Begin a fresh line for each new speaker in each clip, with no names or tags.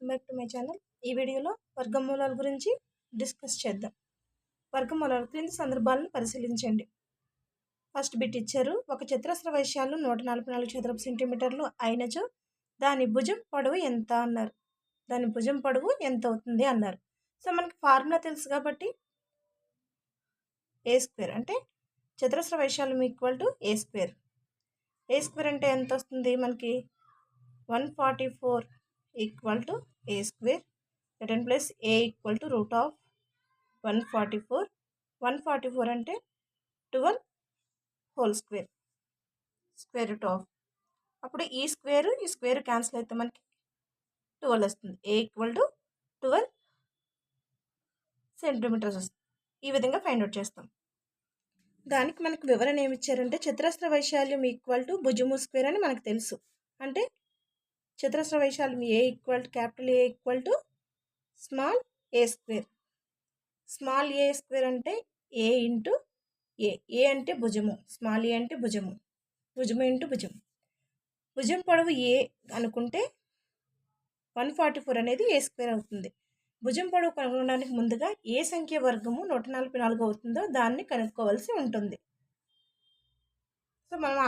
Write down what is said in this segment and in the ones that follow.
Welcome back to my channel. ఈ వీడియోలో వర్గమూలాల గురించి డిస్కస్ చేద్దాం. వర్గమూలాల క్రింది సందర్భాలను పరిశీలించండి. ఫస్ట్ బిట్ ఇచ్చారు, ఒక చతురస్ర వైశాల్యం 144 చదరపు సెంటీమీటర్లు అయినచో దాని భుజం పొడవు ఎంత అన్నారు. దాని భుజం పొడవు ఎంత అవుతుంది అన్నారు. సో మనకి ఫార్ములా తెలుసు కాబట్టి ఏ స్క్వేర్ అంటే చతురస్ర వైశాల్యం equal to A square. A square అంటే ఎంత వస్తుంది మనకి 144 equal to a square. Written place a equal to root of 144. 144 అంటే 12 whole square. Square root of అప్పుడు ఈ స్క్వేర్ క్యాన్సిల్ అయితే మనకి 12 వస్తుంది. a equal to 12 సెంటీమీటర్స్ వస్తుంది. ఈ విధంగా ఫైండ్ అవుట్ చేస్తాం. దానికి మనకు వివరణ ఏమి ఇచ్చారంటే చతురస్ర వైశాల్యం ఈక్వల్ టు భుజము స్క్వేర్ అని మనకు తెలుసు. అంటే చతురస్ర వైశాల్యం A equal to capital A equal to small A square. Small A square అంటే ఏ ఇంటూ ఏ. ఏ అంటే భుజము, స్మాల్ ఏ అంటే భుజము, భుజము ఇంటూ భుజం. భుజం పొడవు ఏ అనుకుంటే 144 అనేది ఏ స్క్వేర్ అవుతుంది. భుజం పొడవు కనుగొనడానికి ముందుగా ఏ సంఖ్య వర్గము 144 అవుతుందో దాన్ని కనుక్కోవాల్సి ఉంటుంది. సో మనం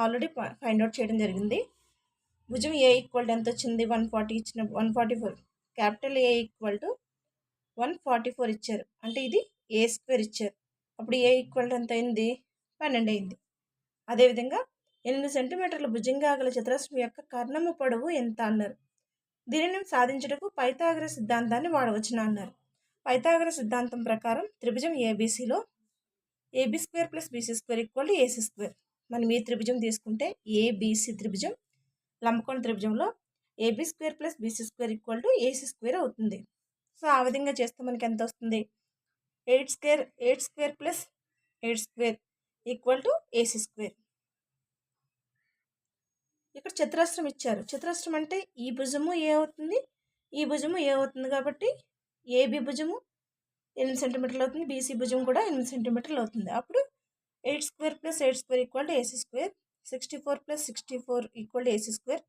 ఆల్రెడీ ఫైండ్ అవుట్ చేయడం జరిగింది. భుజం ఏ ఈక్వల్ టు ఎంత వచ్చింది 140 ఇచ్చిన 144. క్యాపిటల్ ఏ ఈక్వల్ టు 144 ఇచ్చారు అంటే ఇది ఏ స్క్వేర్ ఇచ్చారు. అప్పుడు ఏ ఈక్వల్ టు ఎంత అయింది 12 అయింది. అదేవిధంగా 8 సెంటీమీటర్ల భుజంగా గల చతురస్రం యొక్క కర్ణము పొడవు ఎంత అన్నారు. దీనిని సాధించుటకు పైథాగరస్ సిద్ధాంతాన్ని వాడవచ్చున అన్నారు. పైథాగరస్ సిద్ధాంతం ప్రకారం త్రిభుజం ఏబీసీలో AB square plus BC square equal to AC square. మనం ఈ త్రిభుజం తీసుకుంటే ఏబీసీ త్రిభుజం, లంబకోణ త్రిభుజంలో AB square plus BC square equal to AC square అవుతుంది. సో ఆ విధంగా చేస్తే మనకి ఎంత వస్తుంది 8 square plus 8 square equal to AC square. ఇక్కడ చతురస్రం ఇచ్చారు. చతురస్రం అంటే ఈ భుజము ఏ అవుతుంది, ఈ భుజము ఏ అవుతుంది కాబట్టి ఏబీ భుజము 8 సెంటీమీటర్లు అవుతుంది, బీసీ భుజం కూడా 8 సెంటీమీటర్లు అవుతుంది. అప్పుడు 8 square plus 8 square equal to AC square. 64 plus 64 equal to AC square.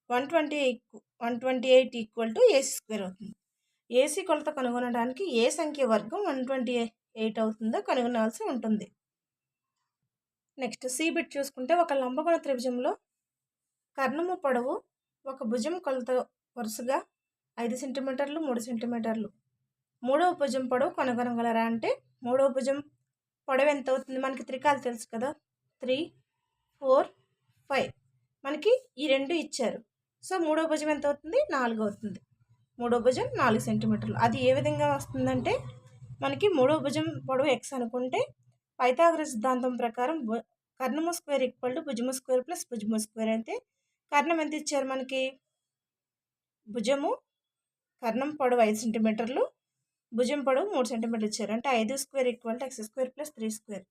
128 equal to AC square అవుతుంది. ఏసీ కొలత కనుగొనడానికి ఏ సంఖ్య వర్గం 128 అవుతుందో కనుగొనాల్సి ఉంటుంది. నెక్స్ట్ సి బిట్ చూసుకుంటే ఒక లంబకోణ త్రిభుజంలో కర్ణము పొడవు ఒక భుజం కొలత వరుసగా 5 సెంటీమీటర్లు 3 సెంటీమీటర్లు. మూడవ భుజం పొడవు కనుగొనగలరా అంటే మూడవ భుజం పొడవు ఎంత అవుతుంది మనకి త్రికాలు తెలుసు కదా 3, 4, 5 మనకి ఈ రెండు ఇచ్చారు. సో మూడో భుజం ఎంత అవుతుంది 4 అవుతుంది. మూడో భుజం 4 సెంటీమీటర్లు. అది ఏ విధంగా వస్తుందంటే మనకి మూడో భుజం పొడవు ఎక్స్ అనుకుంటే పైథాగరస్ సిద్ధాంతం ప్రకారం కర్ణము స్క్వేర్ ఈక్వల్ టు భుజము స్క్వేర్ ప్లస్ భుజము స్క్వేర్. అయితే కర్ణం ఎంత ఇచ్చారు మనకి భుజము కర్ణం పొడవు 5 సెంటీమీటర్లు, భుజం పొడవు 3 సెంటీమీటర్లు ఇచ్చారు. అంటే 5 square equal to X square plus 3 square.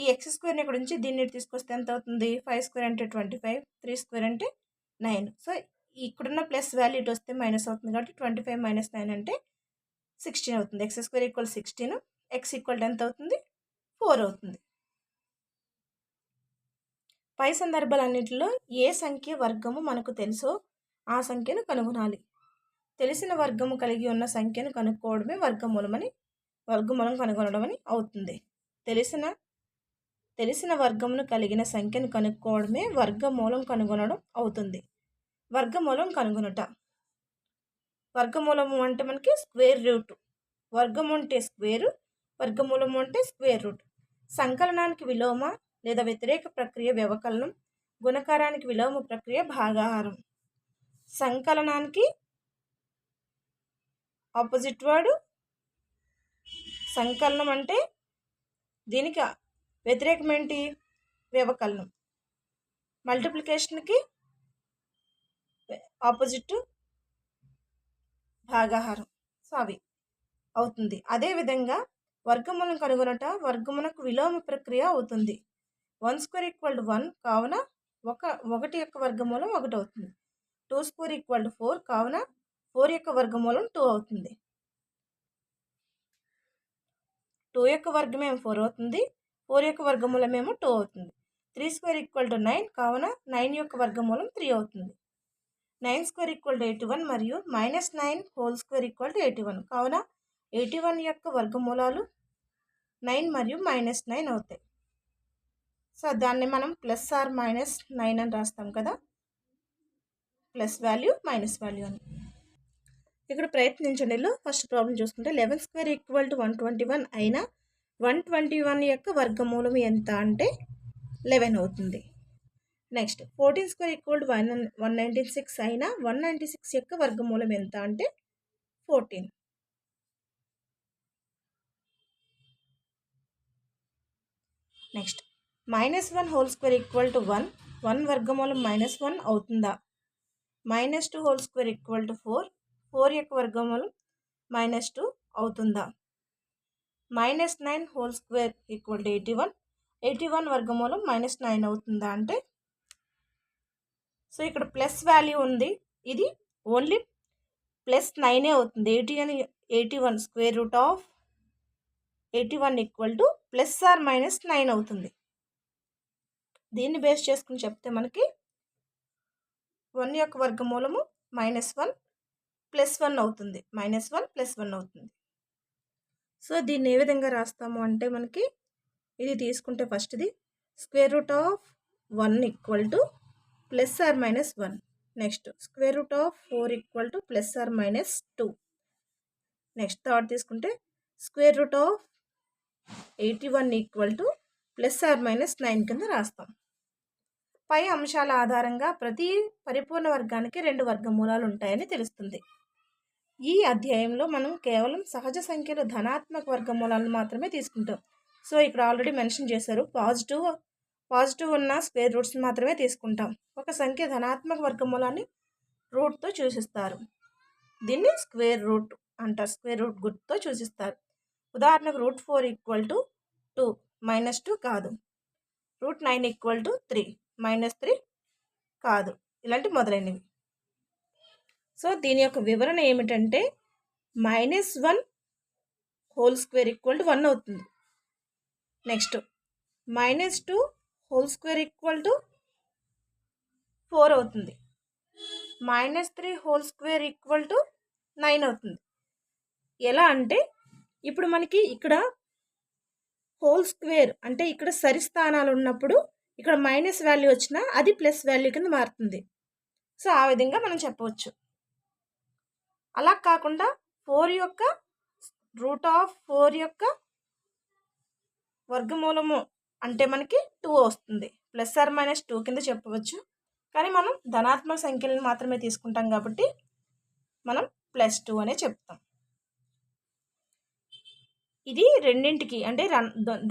ఈ ఎక్స్ స్క్వేర్ని ఇక్కడ నుంచి దీన్ని తీసుకొస్తే ఎంత అవుతుంది 5 స్క్వేర్ అంటే 25, 3 స్క్వేర్ అంటే 9. సో ఇక్కడున్న ప్లస్ వాల్యూ ఇటు వస్తే మైనస్ అవుతుంది కాబట్టి 25 మైనస్ 9 అంటే 16 అవుతుంది. X square equal 16, X equal ఎంత అవుతుంది 4 అవుతుంది. పై సందర్భాలన్నింటిలో ఏ సంఖ్య వర్గము మనకు తెలుసో ఆ సంఖ్యను కనుగొనాలి. తెలిసిన వర్గము కలిగి ఉన్న సంఖ్యను కనుక్కోవడమే వర్గమూలం కనుగొనడం అని అవుతుంది. తెలిసిన వర్గమును కలిగిన సంఖ్యను కనుక్కోవడమే వర్గమూలం కనుగొనడం అవుతుంది. వర్గమూలం కనుగొనుట. వర్గమూలము అంటే మనకి స్క్వేర్ రూట్. వర్గము అంటే స్క్వేరు, వర్గమూలము అంటే స్క్వేర్ రూట్. సంకలనానికి విలోమ లేదా వ్యతిరేక ప్రక్రియ వ్యవకలనం, గుణకారానికి విలోమ ప్రక్రియ భాగాహారం. సంకలనానికి ఆపోజిట్ వర్డ్ సంకలనం అంటే దీనికి వ్యతిరేకం ఏంటి వ్యవకలనం. మల్టిప్లికేషన్కి ఆపోజిట్ భాగాహారం. సో అవి అవుతుంది. అదేవిధంగా వర్గమూలం కనుగొనట వర్గమునకు విలోమ ప్రక్రియ అవుతుంది. 1 స్క్వేర్ ఈక్వల్ టు 1 కావున 1 యొక్క వర్గమూలం 1 అవుతుంది. 2 స్క్వేర్ ఈక్వల్ టు 4 కావున 4 యొక్క వర్గమూలం 2 అవుతుంది. 2 యొక్క వర్గమేమో 4 అవుతుంది, 4 యొక్క వర్గమూలమేమో 2 అవుతుంది. 3 స్క్వేర్ ఈక్వల్ టు 9 కావున 9 యొక్క వర్గమూలం 3 అవుతుంది. 9 స్క్వేర్ ఈక్వల్ టు 81 మరియు -9 హోల్ స్క్వేర్ ఈక్వల్ టు 81. కావున 81 యొక్క వర్గమూలాలు 9 మరియు -9 అవుతాయి. సో దాన్ని మనం ప్లస్ ఆర్ -9 అని రాస్తాం కదా, ప్లస్ వాల్యూ మైనస్ వాల్యూ అని. ఇక్కడ ప్రయత్నించండి. ఫస్ట్ ప్రాబ్లం చూసుకుంటే 11 స్క్వేర్ ఈక్వల్ టు 121 అయినా 121 యొక్క వర్గమూలం ఎంత అంటే 11 అవుతుంది. నెక్స్ట్ 14 స్క్వేర్ ఈక్వల్ టు 196 అయినా 196 యొక్క వర్గమూలం ఎంత అంటే 14. Next -1 whole square equal to 1 వర్గమూలం -1 అవుతుందా? -2 హోల్ స్క్వేర్ ఈక్వల్ టు 4 యొక్క వర్గమూలం -2 అవుతుందా? -9 హోల్ స్క్వేర్ ఈక్వల్ టు 81 వర్గమూలం -9 అవుతుందా అంటే, సో ఇక్కడ ప్లస్ వాల్యూ ఉంది, ఇది ఓన్లీ +9 అవుతుంది. 81 square root of 81 equal to plus or -9 అవుతుంది. దీన్ని బేస్ చేసుకుని చెప్తే మనకి 1 యొక్క వర్గమూలము -1 + 1 అవుతుంది. -1 + 1 అవుతుంది. సో దీన్ని ఏ విధంగా రాస్తాము అంటే, మనకి ఇది తీసుకుంటే ఫస్ట్ది square root of 1 equal to plus or -1. Next square root of 4 equal to plus or -2. Next third తీసుకుంటే square root of 81 equal to plus or -9 కింద రాస్తాం. పై అంశాల ఆధారంగా ప్రతి పరిపూర్ణ వర్గానికి 2 వర్గమూలాలు ఉంటాయని తెలుస్తుంది. ఈ అధ్యాయంలో మనం కేవలం సహజ సంఖ్యల ధనాత్మక వర్గమూలాలను మాత్రమే తీసుకుంటాం. సో ఇక్కడ ఆల్రెడీ మెన్షన్ చేశారు, పాజిటివ్ ఉన్న స్క్వేర్ రూట్స్ని మాత్రమే తీసుకుంటాం. ఒక సంఖ్య ధనాత్మక వర్గమూలాన్ని రూట్తో సూచిస్తారు. దీన్ని స్క్వేర్ రూట్ అంటారు, స్క్వేర్ రూట్ గుర్తుతో సూచిస్తారు. ఉదాహరణకు √4 ఈక్వల్ టు 2 -2 కాదు. √9 ఈక్వల్ టు 3 -3 కాదు. ఇలాంటి మొదలైనవి. సో దీని యొక్క వివరణ ఏమిటంటే, -1 హోల్ స్క్వేర్ ఈక్వల్ టు 1 అవుతుంది. Next -2 whole square equal to 4 అవుతుంది. -3 హోల్ స్క్వేర్ ఈక్వల్ టు 9 అవుతుంది. ఎలా అంటే, ఇప్పుడు మనకి ఇక్కడ హోల్ స్క్వేర్ అంటే ఇక్కడ సరి స్థానాలు ఉన్నప్పుడు ఇక్కడ మైనస్ వాల్యూ వచ్చినా అది ప్లస్ వాల్యూ కింద మారుతుంది. సో ఆ విధంగా మనం చెప్పవచ్చు. అలా కాకుండా 4 యొక్క √4 యొక్క వర్గమూలము అంటే మనకి 2 వస్తుంది. ప్లస్ ఆర్ -2 కింద చెప్పవచ్చు. కానీ మనం ధనాత్మక సంఖ్యలను మాత్రమే తీసుకుంటాం కాబట్టి మనం +2 అనే చెప్తాం. ఇది రెండింటికి అంటే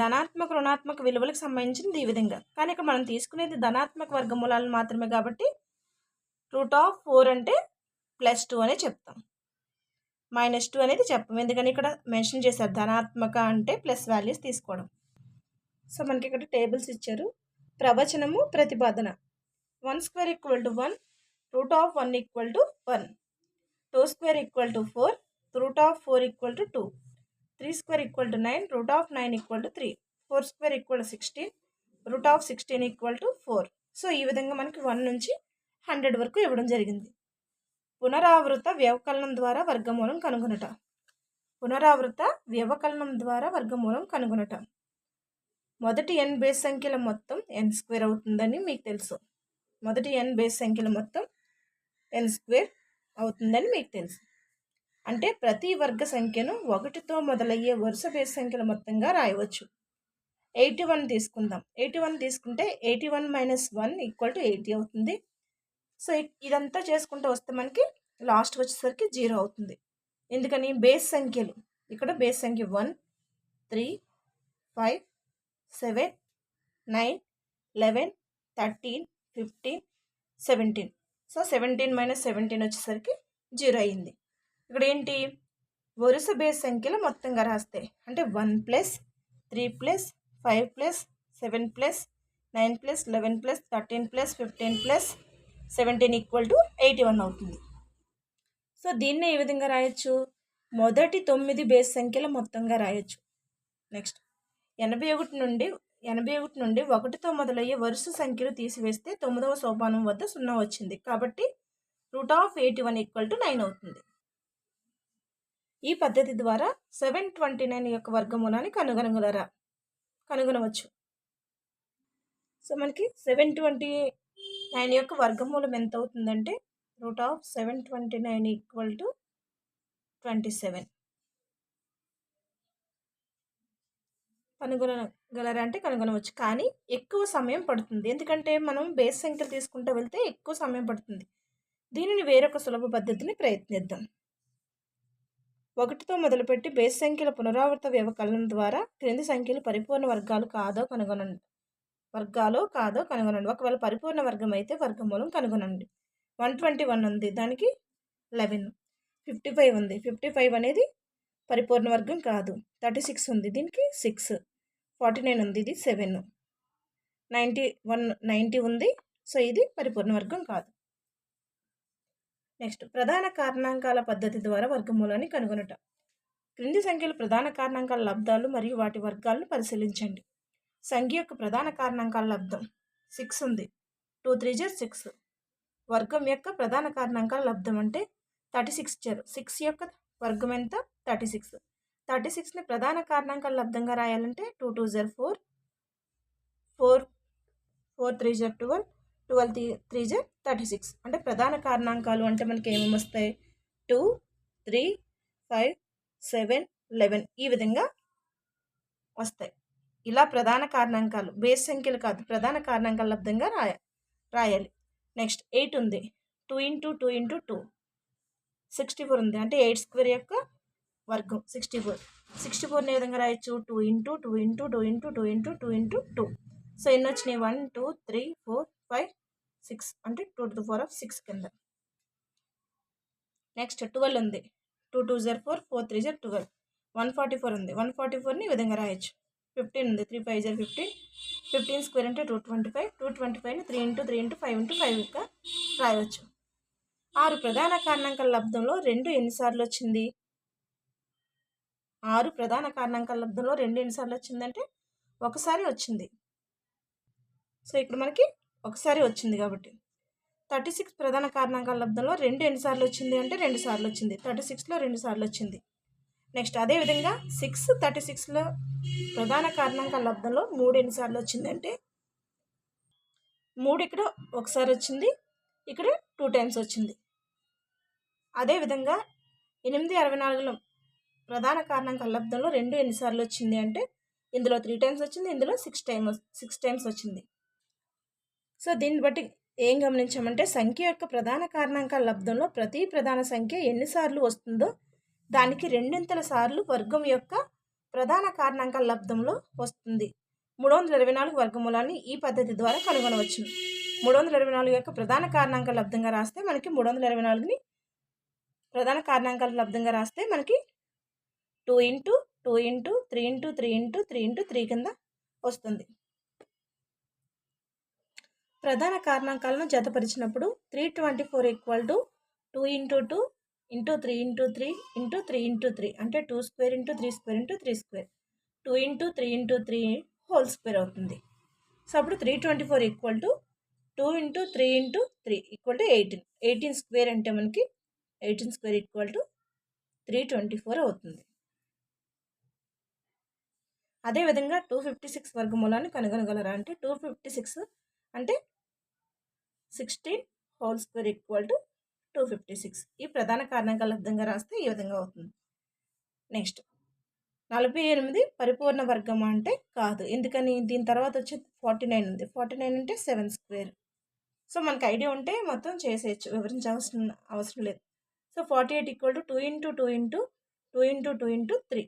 ధనాత్మక రుణాత్మక విలువలకు సంబంధించింది ఈ విధంగా. కానీ ఇక్కడ మనం తీసుకునేది ధనాత్మక వర్గమూలాలను మాత్రమే కాబట్టి √4 అంటే +2 అనే చెప్తాం. -2 అనేది చెప్పం, ఎందుకని ఇక్కడ మెన్షన్ చేశారు ధనాత్మక అంటే ప్లస్ వాల్యూస్ తీసుకోవడం. సో మనకి ఇక్కడ టేబుల్స్ ఇచ్చారు. ప్రవచనము, ప్రతిపాదన. 1 square equal to 1, √1 equal to 1, 2 square equal to 4, √4 equal to 2, 3 square equal to 9, √9 equal to 3, 4 square equal to 16, √16 equal to 4. So ఈ విధంగా మనకి 1 నుంచి 100 వరకు ఇవ్వడం జరిగింది. పునరావృత వ్యవకలనం ద్వారా వర్గమూలం కనుగొనుట. పునరావృత వ్యవకలనం ద్వారా వర్గమూలం కనుగొనుట. మొదటి n బేస్ సంఖ్యల మొత్తం n² అవుతుందని మీకు తెలుసు. మొదటి n బేస్ సంఖ్యల మొత్తం n² అవుతుందని మీకు తెలుసు. అంటే ప్రతి వర్గ సంఖ్యను 1తో మొదలయ్యే వరుస బేస్ సంఖ్యల మొత్తంగా రాయవచ్చు. 81 తీసుకుందాం. 81 తీసుకుంటే 81 - 1 ఈక్వల్ టు 80 అవుతుంది. సో ఇదంతా చేసుకుంటూ వస్తే మనకి లాస్ట్ వచ్చేసరికి 0 అవుతుంది. ఎందుకని బేస్ సంఖ్యలు ఇక్కడ బేస్ సంఖ్య 1, 3, 5, 7, 9, 11, 13, 15, 17. సో 17 - 17 వచ్చేసరికి 0 అయింది. ఇక్కడ ఏంటి వరుస బేస్ సంఖ్యలు మొత్తంగా రాస్తే అంటే 1 + 3 + 5 + 7 + 9 + 11 + 13 + 15 + 17 ఈక్వల్ టు 81 అవుతుంది. సో దీన్ని ఏ విధంగా రాయొచ్చు? మొదటి 9 బేస్ సంఖ్యల మొత్తంగా రాయొచ్చు. నెక్స్ట్ 81 నుండి 1తో మొదలయ్యే వరుస సంఖ్యలు తీసివేస్తే 9వ సోపానం వద్ద 0 వచ్చింది. కాబట్టి 9 అవుతుంది. ఈ పద్ధతి ద్వారా 729 యొక్క వర్గమూలాన్ని కనుగొనవచ్చు. సో మనకి 729 యొక్క వర్గమూలం ఎంత అవుతుందంటే √729 27. కనుగొనవచ్చు, కానీ ఎక్కువ సమయం పడుతుంది. ఎందుకంటే మనం బేస్ సంఖ్యలు తీసుకుంటూ వెళ్తే ఎక్కువ సమయం పడుతుంది. దీనిని వేరొక సులభ పద్ధతిని ప్రయత్నిద్దాం. 1తో మొదలుపెట్టి బేస్ సంఖ్యల పునరావృత వ్యవకలనం ద్వారా క్రింది సంఖ్యలు పరిపూర్ణ వర్గాలో కాదో కనుగొనండి. ఒకవేళ పరిపూర్ణ వర్గం అయితే వర్గమూలం కనుగొనండి. 121 ఉంది, దానికి 11. 55 ఉంది, 55 అనేది పరిపూర్ణ వర్గం కాదు. 36 ఉంది, దీనికి 6. 49 ఉంది, ఇది 7. 90 ఉంది, సో ఇది పరిపూర్ణ వర్గం కాదు. నెక్స్ట్, ప్రధాన కారణాంకాల పద్ధతి ద్వారా వర్గమూలాన్ని కనుగొనట. క్రింది సంఖ్యలు ప్రధాన కారణాంకాల లబ్ధాలు మరియు వాటి వర్గాలను పరిశీలించండి. సంఖ్య యొక్క ప్రధాన కారణాంకాల లబ్ధం 6 ఉంది. 2 3 6. వర్గం యొక్క ప్రధాన కారణాంకాల లబ్ధం అంటే 36 ఇచ్చారు. 6 యొక్క వర్గం ఎంత? 36. 36ని ప్రధాన కారణాంకాల లబ్ధంగా రాయాలంటే 2 2 4, 4 3 12, 12 3 36. అంటే ప్రధాన కారణాంకాలు అంటే మనకి ఏమేమి వస్తాయి? 2 3 5 7 11 ఈ విధంగా వస్తాయి. ఇలా ప్రధాన కారణాంకాలు, బేస్ సంఖ్యలు కాదు, ప్రధాన కారణాంకాల లబ్ధంగా రాయాలి. నెక్స్ట్ 8 ఉంది. 2 × 2 × 2 64 ఉంది. అంటే 8² యొక్క వర్గం 64. 64ని ఏ విధంగా రాయొచ్చు? 2 × 2 × 2 × 2 × 2 × 2. సో ఎన్ని వచ్చినాయి? 1 2 3 4 5 6. అంటే 2 to the power of 6 కింద. నెక్స్ట్ 12 ఉంది. 2 2 4, 4 3 12. 144 ఉంది. 144ని ఈ విధంగా రాయొచ్చు. 15 ఉంది. 3 5 15. 15² అంటే 225. 225ని 3 × 3 × 5 × 5గా రాయవచ్చు. 6 ప్రధాన కారణాంకాల లబ్ధంలో 2 ఎన్నిసార్లు వచ్చింది? 6 ప్రధాన కారణాంకాల లబ్ధంలో 2 ఎన్నిసార్లు వచ్చిందంటే ఒకసారి వచ్చింది. సో ఇక్కడ మనకి ఒకసారి వచ్చింది కాబట్టి. 36 ప్రధాన కారణాంకాల లబ్ధంలో 2 ఎన్నిసార్లు వచ్చింది అంటే 2 సార్లు వచ్చింది. 36లో 2 సార్లు వచ్చింది. నెక్స్ట్ అదేవిధంగా 6 36లో ప్రధాన కారణాంకాల లబ్ధంలో 3 ఎన్నిసార్లు వచ్చిందంటే 3 ఇక్కడ ఒకసారి వచ్చింది, ఇక్కడ 2 టైమ్స్ వచ్చింది. అదేవిధంగా 8 64లో ప్రధాన కారణాంకాల లబ్ధంలో 2 ఎన్నిసార్లు వచ్చింది అంటే ఇందులో 3 టైమ్స్ వచ్చింది, ఇందులో 6 టైమ్స్ వచ్చింది. సో దీన్ని బట్టి ఏం గమనించామంటే సంఖ్య యొక్క ప్రధాన కారణాంకాల లబ్ధంలో ప్రతి ప్రధాన సంఖ్య ఎన్నిసార్లు వస్తుందో దానికి 2 సార్లు వర్గం యొక్క ప్రధాన కారణాంకాల లబ్ధంలో వస్తుంది. 324 వర్గమూలాన్ని ఈ పద్ధతి ద్వారా కనుగొనవచ్చు. 324 యొక్క ప్రధాన కారణాంకాల లబ్ధంగా రాస్తే మనకి 324ని ప్రధాన కారణాంకాల లబ్ధంగా రాస్తే మనకి 2 × 2 × 3 × 3 × 3 × 3 కింద వస్తుంది. ప్రధాన కారణాంకాలను జతపరిచినప్పుడు 324 = 2 × 2 × 3 × 3 × 3 × 3 అంటే 2² × 3² × 3². 2 × 3 × 3 హోల్ స్క్వేర్ అవుతుంది. సో అప్పుడు 324 = 2 × 3 × 3 = 18. 18² అంటే మనకి 18² = 324 అవుతుంది. అదేవిధంగా 256 వర్గమూలాన్ని కనుగొనగలరా అంటే 256 అంటే 16 హోల్ స్క్వేర్ = 256. ఈ ప్రధాన కారణాంకాల లబ్ధంగా రాస్తే ఈ విధంగా అవుతుంది. నెక్స్ట్ 48 పరిపూర్ణ వర్గం అంటే కాదు. ఎందుకని? దీని తర్వాత వచ్చి 49 ఉంది. 49 అంటే 7². సో మనకు ఐడియా ఉంటే మొత్తం చేసేయచ్చు, వివరించాల్సిన అవసరం లేదు. సో 48 = 2 × 2 × 2 × 2 × 3.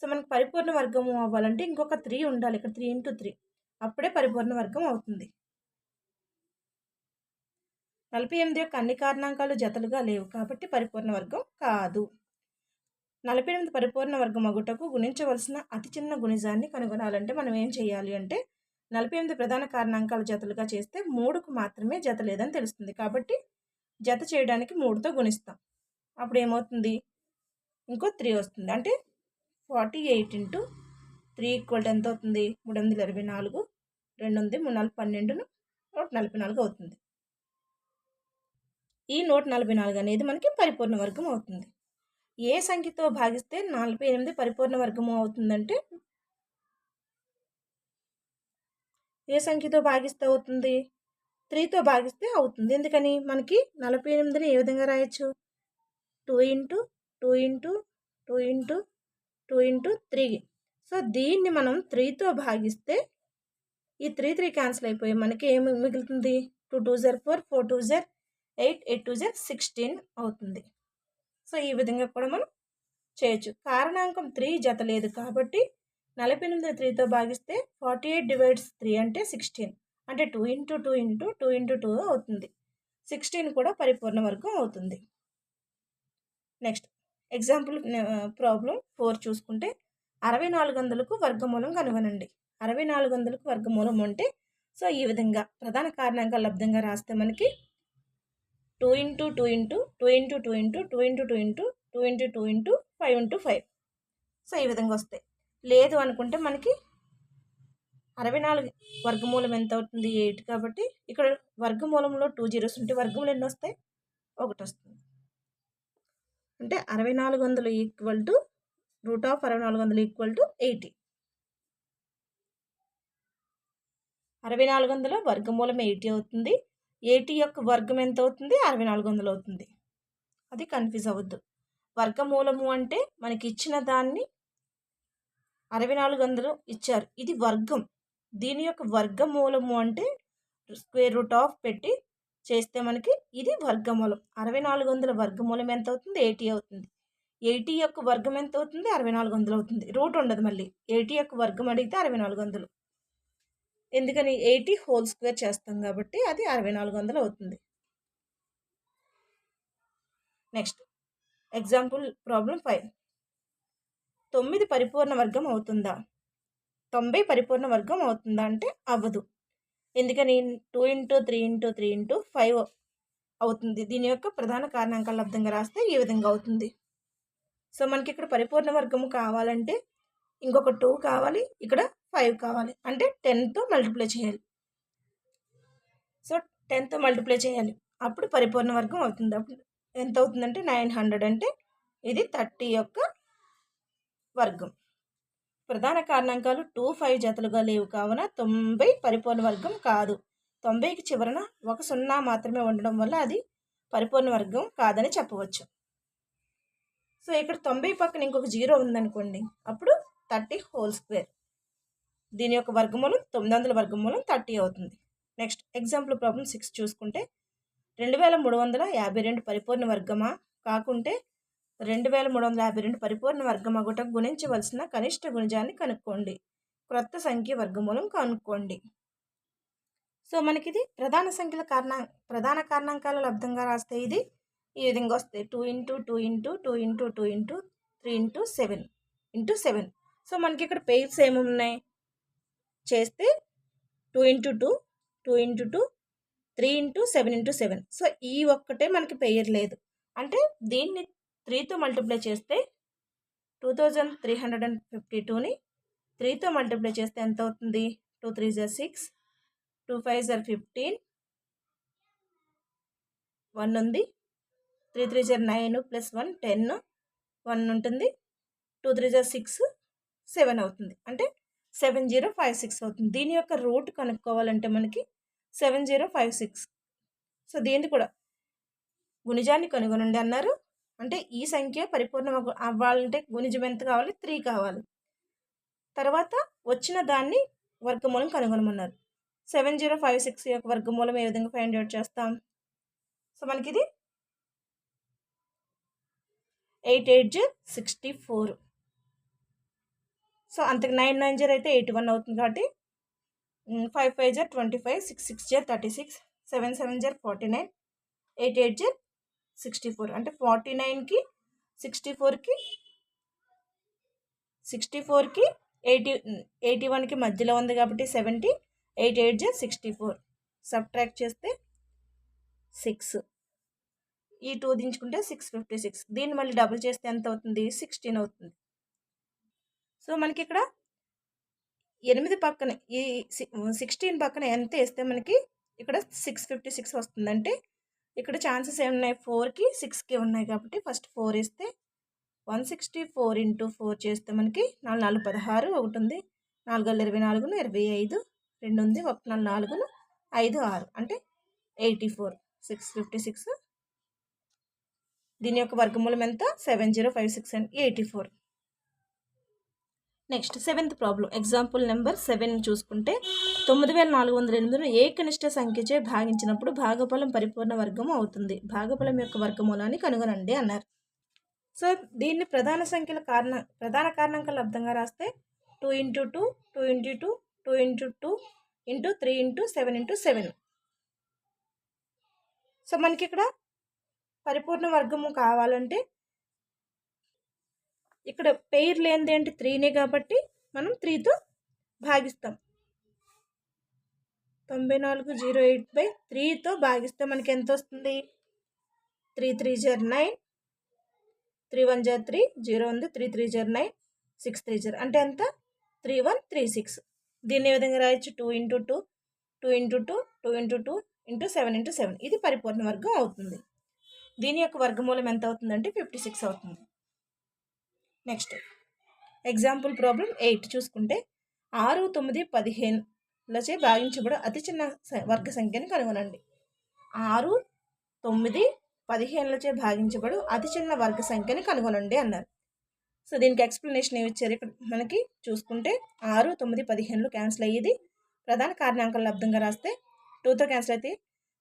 సో మనకు పరిపూర్ణ వర్గము అవ్వాలంటే ఇంకొక 3 ఉండాలి. ఇక్కడ 3 × 3 అప్పుడే పరిపూర్ణ వర్గం అవుతుంది. 48 యొక్క అన్ని కారణాంకాలు జతలుగా లేవు కాబట్టి పరిపూర్ణ వర్గం కాదు. 48 పరిపూర్ణ వర్గం అగుటకు గుణించవలసిన అతి చిన్న గుణిజాన్ని కనుగొనాలంటే మనం ఏం చేయాలి అంటే 48 ప్రధాన కారణాంకాలు జతలుగా చేస్తే 3కు మాత్రమే జత లేదని తెలుస్తుంది. కాబట్టి జత చేయడానికి 3తో గుణిస్తాం. అప్పుడు ఏమవుతుంది? ఇంకో 3 వస్తుంది. అంటే 48 × 3 = ఎంత అవుతుంది? 324. 2 ఉంది, 3 4 12, 144 అవుతుంది. ఈ 144 అనేది మనకి పరిపూర్ణ వర్గం అవుతుంది. ఏ సంఖ్యతో భాగిస్తే 48 పరిపూర్ణ వర్గము అవుతుందంటే ఏ సంఖ్యతో భాగిస్తే అవుతుంది? 3తో భాగిస్తే అవుతుంది. ఎందుకని? మనకి 48ని ఏ విధంగా రాయొచ్చు? 2 into 2 into 2 into 2 into 3. So దీన్ని మనం 3తో భాగిస్తే ఈ 3 క్యాన్సిల్ అయిపోయి మనకి ఏమి మిగులుతుంది? 2 2 జర్ 4, 4 2 జర్ 8, 8 2 జర్ 16 అవుతుంది. సో ఈ విధంగా కూడా మనం చేయొచ్చు. కారణాంకం 3 జత లేదు కాబట్టి 48ని 3తో భాగిస్తే 48/3 అంటే 16. అంటే 2 ఇంటూ 2 ఇంటూ 2 ఇంటూ 2 అవుతుంది. 16 కూడా పరిపూర్ణ వర్గం అవుతుంది. నెక్స్ట్ ఎగ్జాంపుల్ ప్రాబ్లం 4 చూసుకుంటే 6400కు వర్గమూలం కనుగొనండి. 6400కు వర్గమూలం అంటే సో ఈ విధంగా ప్రధాన కారణాంకాలు లబ్ధంగా రాస్తే మనకి 2 into 2 into 2 into 2 into 2 into 2 into 2 into 2 into 5 into 5. So ఈ విధంగా వస్తాయి. లేదు అనుకుంటే మనకి 64 వర్గమూలం ఎంత అవుతుంది? 8 కాబట్టి ఇక్కడ వర్గమూలంలో 2 జీరోస్ ఉంటే వర్గమూలం ఎన్ని వస్తాయి? 1 వస్తుంది. అంటే 6400 ఈక్వల్ టు √6400 ఈక్వల్ టు 80. 6400 వర్గమూలం 80 అవుతుంది. 80 యొక్క వర్గం ఎంత అవుతుంది? 6400 అవుతుంది. అది కన్ఫ్యూజ్ అవ్వద్దు. వర్గమూలము అంటే మనకి ఇచ్చిన దాన్ని 6400 ఇచ్చారు. ఇది వర్గం. దీని యొక్క వర్గమూలము అంటే స్క్వేర్ రూట్ ఆఫ్ పెట్టి చేస్తే మనకి ఇది వర్గమూలం. 6400 వర్గమూలం ఎంత అవుతుంది? 80 అవుతుంది. 80 యొక్క వర్గం ఎంత అవుతుంది? 6400 అవుతుంది. రూట్ ఉండదు మళ్ళీ. 80 యొక్క వర్గం అడిగితే 6400. ఎందుకని? 80 హోల్ స్క్వేర్ చేస్తాం కాబట్టి అది 6400 అవుతుంది. Next example problem 5. 9 పరిపూర్ణ వర్గం అవుతుందా? 90 పరిపూర్ణ వర్గం అవుతుందా అంటే అవ్వదు. ఎందుకని? 2 ఇంటూ 3 ఇంటూ 3 ఇంటూ 5 అవుతుంది. దీని యొక్క ప్రధాన కారణాంకాలు లబ్ధంగా రాస్తే ఈ విధంగా అవుతుంది. సో మనకి ఇక్కడ పరిపూర్ణ వర్గము కావాలంటే ఇంకొక 2 కావాలి, ఇక్కడ 5 కావాలి. అంటే 10తో మల్టిప్లై చేయాలి. సో 10తో మల్టిప్లై చేయాలి. అప్పుడు పరిపూర్ణ వర్గం అవుతుంది. అప్పుడు ఎంత అవుతుందంటే 900. అంటే ఇది 30 యొక్క వర్గం. ప్రధాన కారణాంకాలు 2, 5 జతలుగా లేవు కావున 90 పరిపూర్ణ వర్గం కాదు. 90కి చివరన ఒక 0 మాత్రమే ఉండడం వల్ల అది పరిపూర్ణ వర్గం కాదని చెప్పవచ్చు. సో ఇక్కడ 90 పక్కన ఇంకొక 0 ఉందనుకోండి, అప్పుడు 30 హోల్ స్క్వేర్. దీని యొక్క వర్గమూలం 900 వర్గమూలం 30 అవుతుంది. నెక్స్ట్ ఎగ్జాంపుల్ ప్రాబ్లం 6 చూసుకుంటే 2352 పరిపూర్ణ వర్గమా కాకుంటే 2352 పరిపూర్ణ వర్గం అగుట గుణించవలసిన కనిష్ట గుణిజాన్ని కనుక్కోండి. క్రొత్త సంఖ్య వర్గమూలం కనుక్కోండి. సో మనకిది ప్రధాన కారణాంకాల లబ్ధంగా రాస్తే ఇది ఈ విధంగా వస్తాయి. 2 into 2 into 2 into 2 into 3 into 7 into 7. So మనకి ఇక్కడ పెయిర్స్ ఏమున్నాయి చేస్తే 2 into 2, 2 into 2, 3 into 7 into 7. So ఈ ఒక్కటే మనకి పెయిర్ లేదు. అంటే దీన్ని 3తో మల్టిప్లై చేస్తే 2352ని 3తో మల్టిప్లై చేస్తే ఎంత అవుతుంది? 2 3 జర్ 6, 2 5 జర్ 15, 1 ఉంది, 3 3 జర్ 9 ప్లస్ 1 10, 1 ఉంటుంది, 2 3 జర్ 6, 7 అవుతుంది. అంటే 7056 అవుతుంది. దీని యొక్క రూట్ కనుక్కోవాలంటే మనకి 7056. సో దీన్ని కూడా గుణిజాన్ని కనుగొనండి అన్నారు. అంటే ఈ సంఖ్య పరిపూర్ణం అవ్వాలంటే గుణిజం ఎంత కావాలి? 3 కావాలి. తర్వాత వచ్చిన దాన్ని వర్గమూలం కనుగొనమన్నారు. 7056 యొక్క వర్గమూలం ఏ విధంగా ఫైండ్ అవుట్ చేస్తాం? సో మనకి ఇది 8 8 జర్ 64. సో అంతకు 9 9 జర్ అయితే 81 అవుతుంది కాబట్టి 5 5 జర్ 25, 6 6 జర్ 36, 7 7 జర్ 49, 8 8 జర్ 64. అంటే 49కి 64కి 81కి మధ్యలో ఉంది కాబట్టి 70, 8 8 జర్ 64. సబ్ట్రాక్ట్ చేస్తే 6. ఈ 2 దించుకుంటే 656. దీన్ని మళ్ళీ డబుల్ చేస్తే ఎంత అవుతుంది? 16 అవుతుంది. సో మనకి ఇక్కడ 8 పక్కన ఈ 16 పక్కన ఎంత వేస్తే మనకి ఇక్కడ 656 వస్తుందంటే ఇక్కడ ఛాన్సెస్ ఏమున్నాయి, 4కి 6కి ఉన్నాయి కాబట్టి ఫస్ట్ 4 ఇస్తే 164 ఇంటూ 4 చేస్తే మనకి 4 4 16, ఒకటి ఉంది 4 24 25, 2 ఉంది 1 4 4 5 6 అంటే 84, 656. దీని యొక్క వర్గమూలం ఎంత, 7056 and 84. Next 7th problem. Example number 7 చూసుకుంటే 9408ను ఏకనిష్ట సంఖ్యచే భాగించినప్పుడు భాగఫలం పరిపూర్ణ వర్గము అవుతుంది. భాగఫలం యొక్క వర్గమూలాన్ని కనుగొనండి అన్నారు. సో దీన్ని ప్రధాన కారణాంకాల లబ్ధంగా రాస్తే 2 × 2 2 × 2 2 × 2 ఇంటూ 3 × 7 × 7. సో మనకి ఇక్కడ పరిపూర్ణ వర్గము కావాలంటే ఇక్కడ పెయిర్ లేనిది ఏంటి, 3నే కాబట్టి మనం 3తో భాగిస్తాం. 9408/3తో భాగిస్తే మనకి ఎంత వస్తుంది, 3 3 = 9, 3 1 = 3, 0 ఉంది 3 3 = 9, 6 3 0 అంటే ఎంత, 3136. దీన్ని ఏ విధంగా రాయొచ్చు, 2 × 2 2 × 2 2 × 2 ఇంటూ 7 × 7. ఇది పరిపూర్ణ వర్గం అవుతుంది. దీని యొక్క వర్గమూలం ఎంత అవుతుందంటే 56 అవుతుంది. నెక్స్ట్ ఎగ్జాంపుల్ ప్రాబ్లం 8 చూసుకుంటే 6 9 15లచే భాగించబడు అతి చిన్న వర్గ సంఖ్యను కనుగొనండి. 6 9 15లచే భాగించబడు అతి చిన్న వర్గ సంఖ్యని కనుగొనండి అన్నారు. సో దీనికి ఎక్స్ప్లెనేషన్ ఏమి ఇచ్చారు, ఇక్కడ మనకి చూసుకుంటే 6 9 15 క్యాన్సిల్ అయ్యేది. ప్రధాన కారణాంకాల లబ్ధంగా రాస్తే 2తో క్యాన్సిల్ అయితే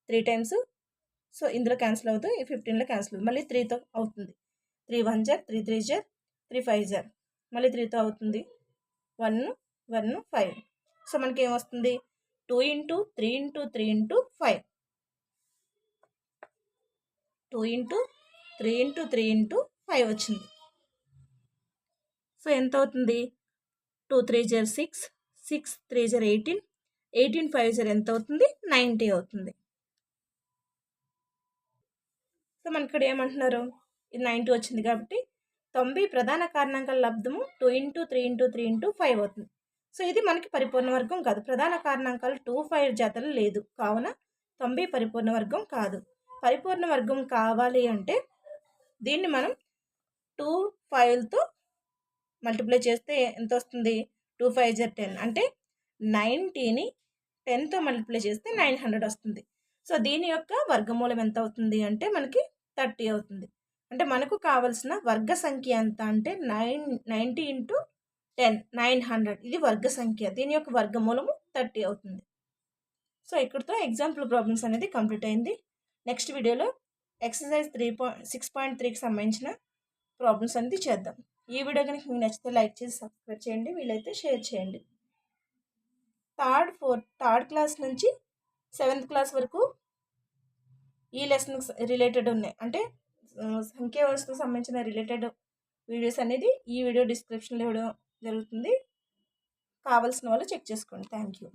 3 టైమ్స్, సో ఇందులో క్యాన్సిల్ అవుతుంది, 15లో క్యాన్సిల్ అవుతుంది, మళ్ళీ 3తో అవుతుంది. 3 1 = 3 3 = 3 5 = మళ్ళీ 3తో అవుతుంది, 1 1 5. సో మనకి ఏమొస్తుంది, 2 × 3 × 3 × 5, 2 × 3 × 3 × 5 వచ్చింది. సో ఎంత అవుతుంది, 2 3 = 6, 6 3 = 18, 18 5 = ఎంత అవుతుంది, 90 అవుతుంది. సో మనకి ఇక్కడ ఏమంటున్నారు, ఇది 90 వచ్చింది కాబట్టి 90 ప్రధాన కారణాంకాల లబ్ధము 2 × 3 × 3 × 5 అవుతుంది. సో ఇది మనకి పరిపూర్ణ వర్గం కాదు. ప్రధాన కారణాంకాలు 2 5 జతలు లేదు, కావున 90 పరిపూర్ణ వర్గం కాదు. పరిపూర్ణ వర్గం కావాలి అంటే దీన్ని మనం 2 5లతో మల్టిప్లై చేస్తే ఎంత వస్తుంది, 2 5 = 10 అంటే 90ని 10తో మల్టిప్లై చేస్తే 900 వస్తుంది. సో దీని యొక్క వర్గమూలం ఎంత అవుతుంది అంటే మనకి 30 అవుతుంది. అంటే మనకు కావాల్సిన వర్గ సంఖ్య ఎంత అంటే 90 × 10 900, ఇది వర్గ సంఖ్య. దీని యొక్క వర్గమూలము 30 అవుతుంది. సో ఇక్కడితో ఎగ్జాంపుల్ ప్రాబ్లమ్స్ అనేది కంప్లీట్ అయింది. నెక్స్ట్ వీడియోలో ఎక్సర్సైజ్ 6.3కి సంబంధించిన ప్రాబ్లమ్స్ అనేది చేద్దాం. ఈ వీడియో కనుక మీకు నచ్చితే లైక్ చేసి సబ్స్క్రైబ్ చేయండి, వీలైతే షేర్ చేయండి. థర్డ్ క్లాస్ నుంచి 7th క్లాస్ వరకు ఈ లెసన్ రిలేటెడ్ ఉన్నాయి. అంటే సంఖ్యా వ్యవస్థకు సంబంధించిన రిలేటెడ్ వీడియోస్ అనేది ఈ వీడియో డిస్క్రిప్షన్లో ఇవ్వడం జరుగుతుంది. కావాల్సిన వాళ్ళు చెక్ చేసుకోండి. Thank you.